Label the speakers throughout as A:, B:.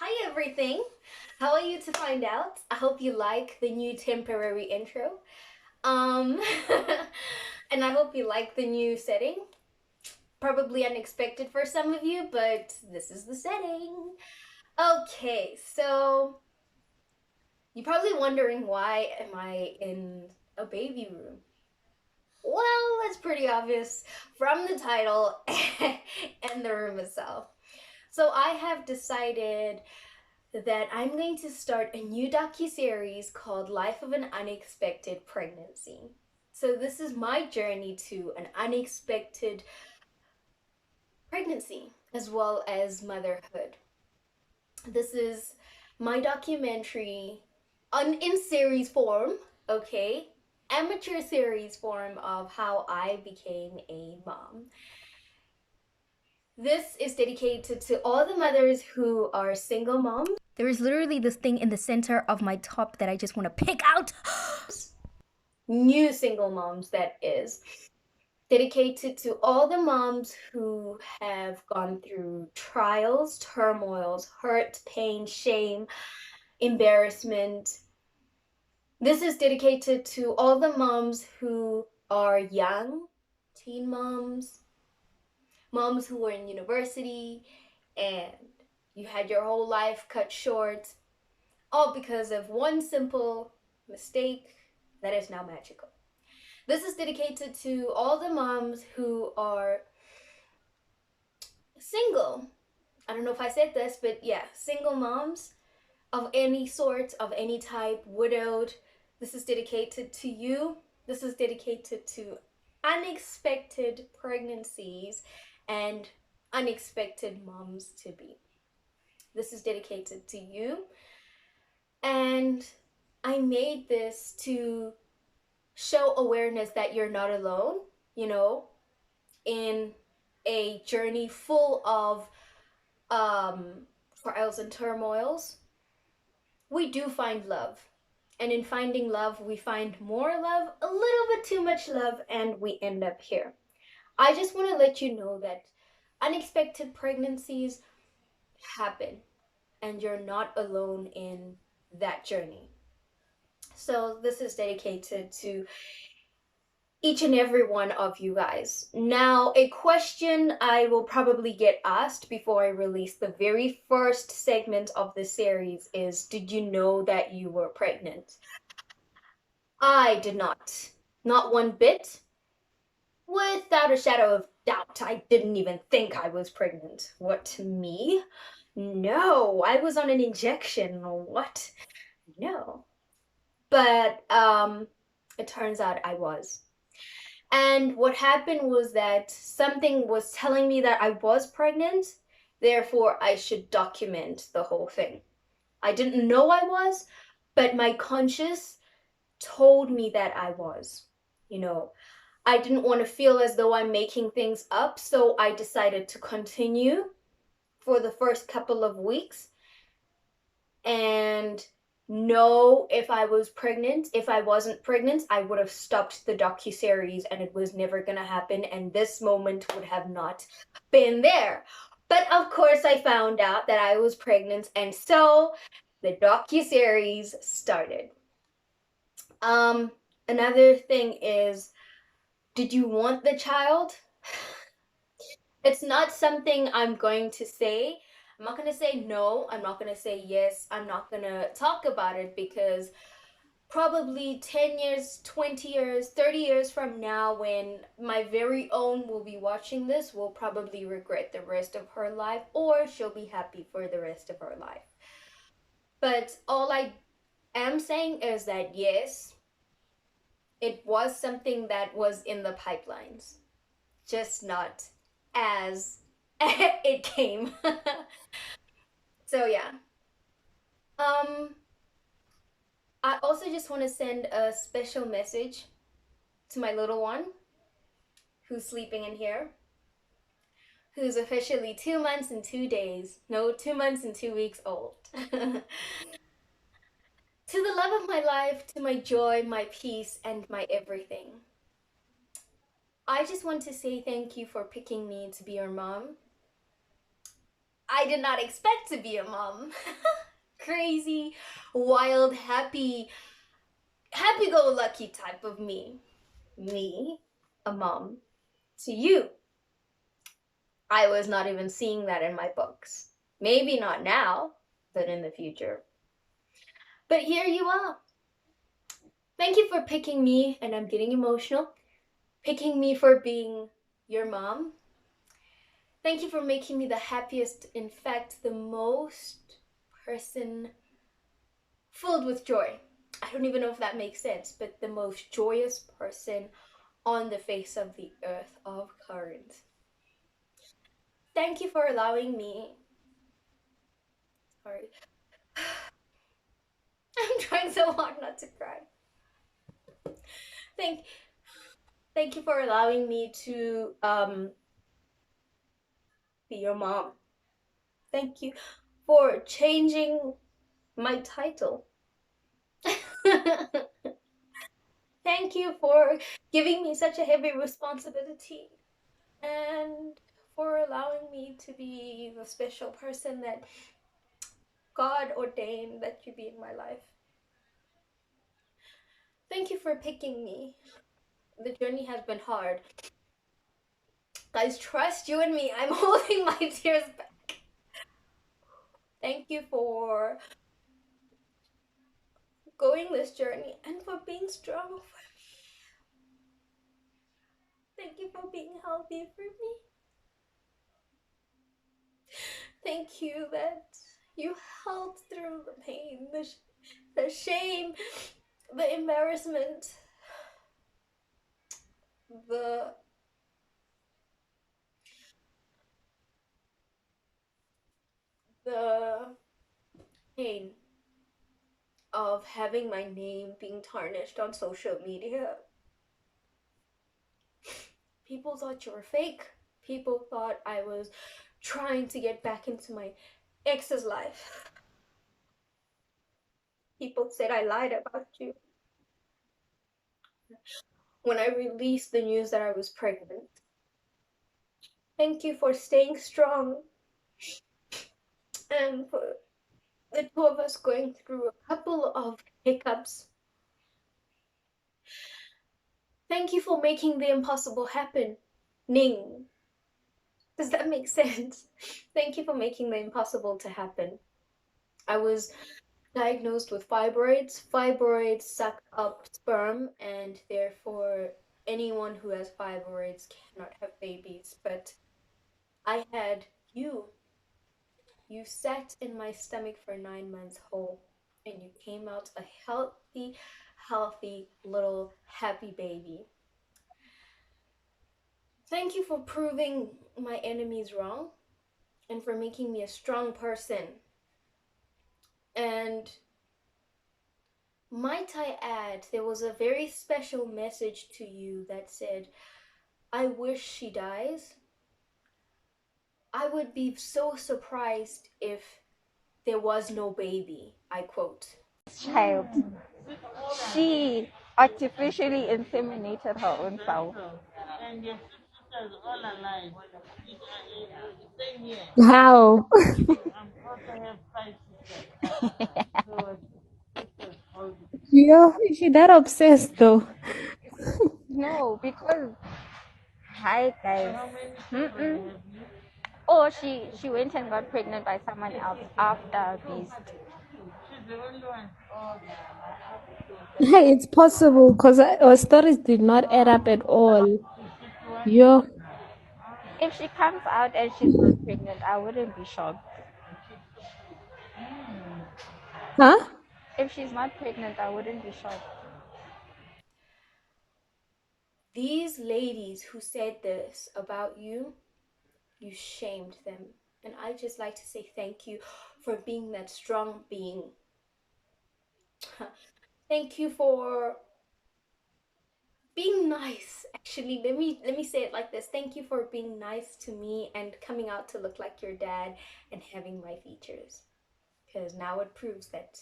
A: Hi everything! How are you to find out? I hope you like the new temporary intro. Um and I hope you like the new setting. Probably unexpected for some of you, but this is the setting. Okay, so you're probably wondering why am I in a baby room? Well, it's pretty obvious from the title and the room itself. So I have decided that I'm going to start a new docu-series called Life of an Unexpected Pregnancy. So this is my journey to an unexpected pregnancy as well as motherhood. This is my documentary in series form, okay? Amateur series form of how I became a mom. This is dedicated to all the mothers who are single moms. There is literally this thing in the center of my top that I just want to pick out. New single moms, that is. Dedicated to all the moms who have gone through trials, turmoils, hurt, pain, shame, embarrassment. This is dedicated to all the moms who are young, teen moms, moms who were in university, and you had your whole life cut short, all because of one simple mistake that is now magical. This is dedicated to all the moms who are single. I don't know if I said this, but yeah, single moms of any sort, of any type, widowed. This is dedicated to you. This is dedicated to unexpected pregnancies and unexpected moms to be. This is dedicated to you. And I made this to show awareness that you're not alone, you know, in a journey full of trials and turmoils. We do find love. And in finding love, we find more love, a little bit too much love, and we end up here. I just want to let you know that unexpected pregnancies happen, and you're not alone in that journey. So, this is dedicated to each and every one of you guys. Now, a question I will probably get asked before I release the very first segment of the series is, did you know that you were pregnant? I did not. Not one bit. Without a shadow of doubt, I didn't even think I was pregnant. What, me? No, I was on an injection. What? No. But it turns out I was. And what happened was that something was telling me that I was pregnant, therefore I should document the whole thing. I didn't know I was, but my conscience told me that I was. You know, I didn't want to feel as though I'm making things up, so I decided to continue for the first couple of weeks and know if I was pregnant. If I wasn't pregnant, I would have stopped the docu-series and it was never gonna happen, and this moment would have not been there. But of course I found out that I was pregnant, and so the docu-series started. Another thing is, did you want the child? It's not something I'm going to say. I'm not going to say no. I'm not going to say yes. I'm not going to talk about it because probably 10 years, 20 years, 30 years from now, when my very own will be watching this, will probably regret the rest of her life, or she'll be happy for the rest of her life. But all I am saying is that yes, it was something that was in the pipelines, just not as it came. So yeah. Um I also just want to send a special message to my little one who's sleeping in here, who's officially 2 months and 2 days. No, 2 months and 2 weeks old. To the love of my life, to my joy, my peace, and my everything. I just want to say thank you for picking me to be your mom. I did not expect to be a mom. Crazy, wild, happy go lucky type of me. Me, a mom. To you, I was not even seeing that in my books. Maybe not now, but in the future. But here you are. Thank you for picking me, and I'm getting emotional. Picking me for being your mom. Thank you for making me the happiest, in fact, the most person filled with joy. I don't even know if that makes sense, but the most joyous person on the face of the earth of current. Thank you for allowing me. Sorry. I'm trying so hard not to cry. Thank thank you for allowing me to be your mom. Thank you for changing my title. Thank you for giving me such a heavy responsibility and for allowing me to be the special person that God ordained that you be in my life. Thank you for picking me. The journey has been hard. Guys, trust you and me. I'm holding my tears back. Thank you for going this journey and for being strong for me. Thank you for being healthy for me. Thank you that you held through the pain, the shame, the embarrassment, the the pain of having my name being tarnished on social media. People thought you were fake. People thought I was trying to get back into my ex's life. People said I lied about you when I released the news that I was pregnant. Thank you for staying strong and for the two of us going through a couple of hiccups. Thank you for making the impossible happen. Ning. Does that make sense? Thank you for making the impossible to happen. I was diagnosed with fibroids. Fibroids suck up sperm, and therefore, anyone who has fibroids cannot have babies. But I had you. You sat in my stomach for 9 months whole, and you came out a healthy little happy baby. Thank you for proving my enemies wrong and for making me a strong person. And might I add, there was a very special message to you that said, I wish she dies. I would be so surprised if there was no baby. I quote.
B: Child. She artificially inseminated her own self.
C: How? Yeah, is she that obsessed though?
B: No, because hi guys. Mm-mm. Or she went and got pregnant by someone else after Beast.
C: Hey, it's possible because our stories did not add up at all. Yeah.
B: If she comes out and she's not pregnant, I wouldn't be shocked.
C: Huh?
B: If she's not pregnant, I wouldn't be shocked.
A: These ladies who said this about you, you shamed them. And I just like to say thank you for being that strong being. Thank you for being nice. Actually, let me say it like this. Thank you for being nice to me and coming out to look like your dad and having my features. Because now it proves that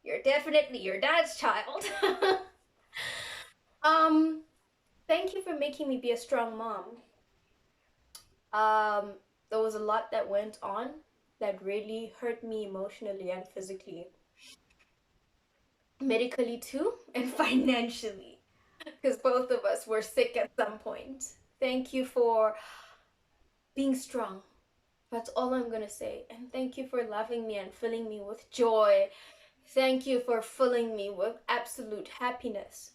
A: you're definitely your dad's child. um, thank you for making me be a strong mom. Um, there was a lot that went on that really hurt me emotionally and physically, medically too, and financially, because both of us were sick at some point. Thank you for being strong. That's all I'm gonna say. And thank you for loving me and filling me with joy. Thank you for filling me with absolute happiness.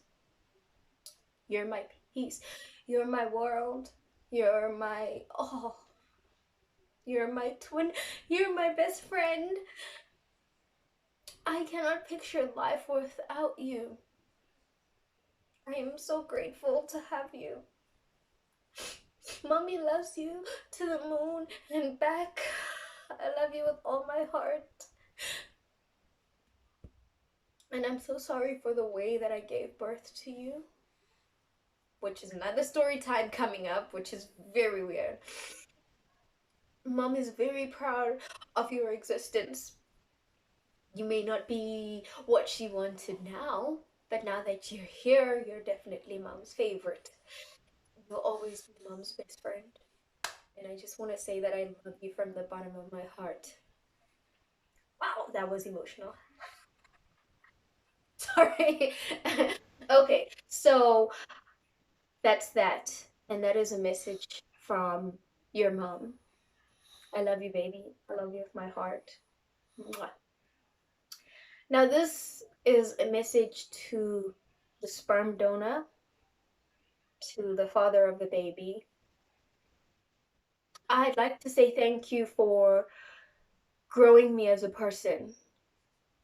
A: You're my peace. You're my world. You're my, oh, you're my twin. You're my best friend. I cannot picture life without you. I am so grateful to have you. Mommy loves you to the moon and back. I love you with all my heart. And I'm so sorry for the way that I gave birth to you, which is another story time coming up, which is very weird. Mom is very proud of your existence. You may not be what she wanted now, but now that you're here, you're definitely Mom's favorite. You'll always be Mom's best friend. And I just want to say that I love you from the bottom of my heart. Wow, that was emotional. Sorry. Okay, so that's that. And that is a message from your mom. I love you, baby. I love you with my heart. Mwah. Now, this is a message to the sperm donor, to the father of the baby. I'd like to say thank you for growing me as a person.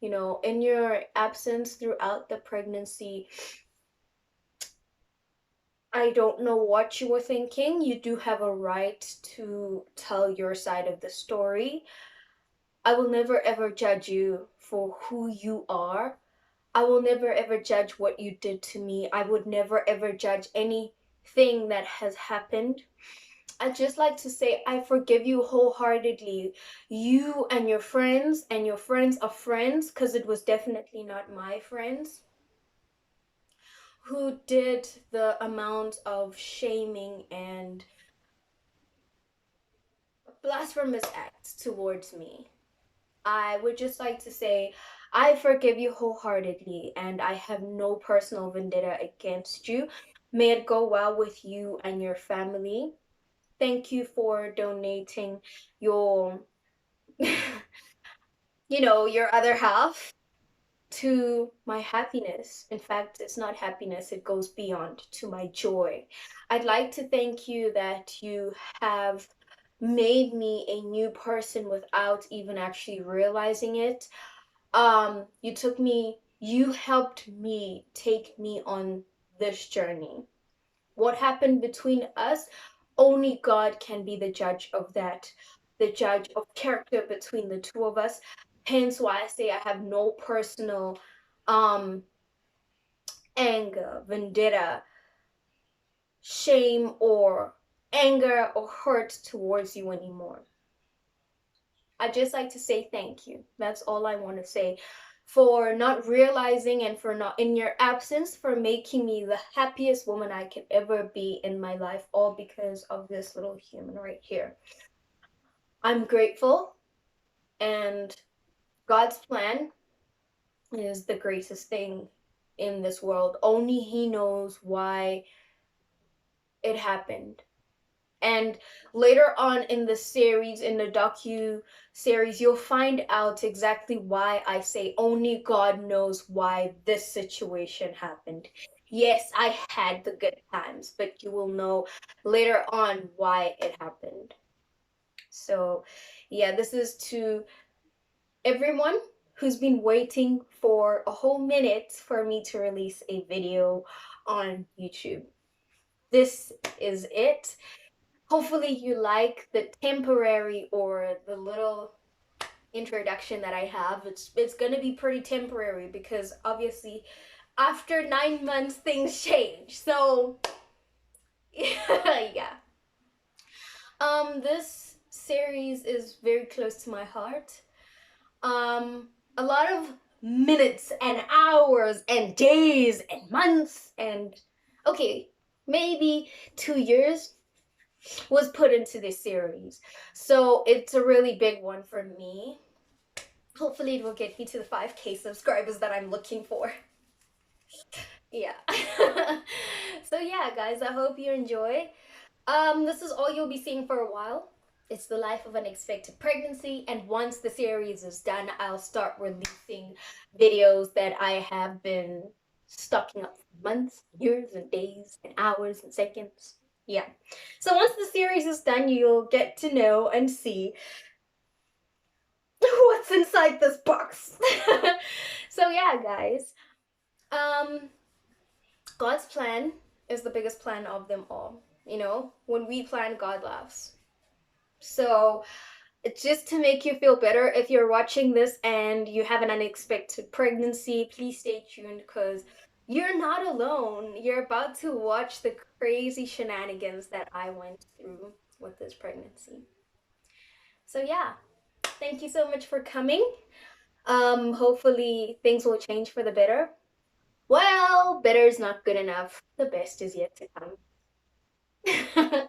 A: You know, in your absence throughout the pregnancy, I don't know what you were thinking. You do have a right to tell your side of the story. I will never ever judge you for who you are. I will never ever judge what you did to me. I would never ever judge anything that has happened. I'd just like to say I forgive you wholeheartedly. You and your friends of friends, because it was definitely not my friends, who did the amount of shaming and blasphemous acts towards me. I would just like to say I forgive you wholeheartedly and I have no personal vendetta against you. May it go well with you and your family. Thank you for donating your your other half to my happiness. In fact, it's not happiness, it goes beyond to my joy. I'd like to thank you that you have made me a new person without even actually realizing it. You helped me take me on this journey. What happened between us, only God can be the judge of that, the judge of character between the two of us. Hence why I say I have no personal um anger, vendetta, shame, or anger or hurt towards you anymore. I just like to say thank you. That's all I want to say for not realizing and for not in your absence for making me the happiest woman I could ever be in my life, all because of this little human right here. I'm grateful, and God's plan is the greatest thing in this world. Only He knows why it happened. And later on in the series, in the docu series, you'll find out exactly why I say only God knows why this situation happened. Yes, I had the good times, but you will know later on why it happened. So, yeah, this is to everyone who's been waiting for a whole minute for me to release a video on YouTube. This is it. Hopefully you like the temporary or the little introduction that I have. It's gonna be pretty temporary because obviously after 9 months things change. So yeah. This series is very close to my heart. A lot of minutes and hours and days and months and okay, maybe 2 years was put into this series. So it's a really big one for me. Hopefully, it will get me to the 5K subscribers that I'm looking for. Yeah. So yeah, guys, I hope you enjoy. This is all you'll be seeing for a while. It's the life of unexpected pregnancy, and once the series is done, I'll start releasing videos that I have been stocking up for months, years, and days, and hours, and seconds. Yeah. So once the series is done, you'll get to know and see what's inside this box. So yeah, guys. Um, God's plan is the biggest plan of them all. You know, when we plan, God laughs. So, just to make you feel better, if you're watching this and you have an unexpected pregnancy, please stay tuned because you're not alone. You're about to watch the crazy shenanigans that I went through with this pregnancy. So, yeah, thank you so much for coming. Hopefully, things will change for the better. Well, better is not good enough. The best is yet to come.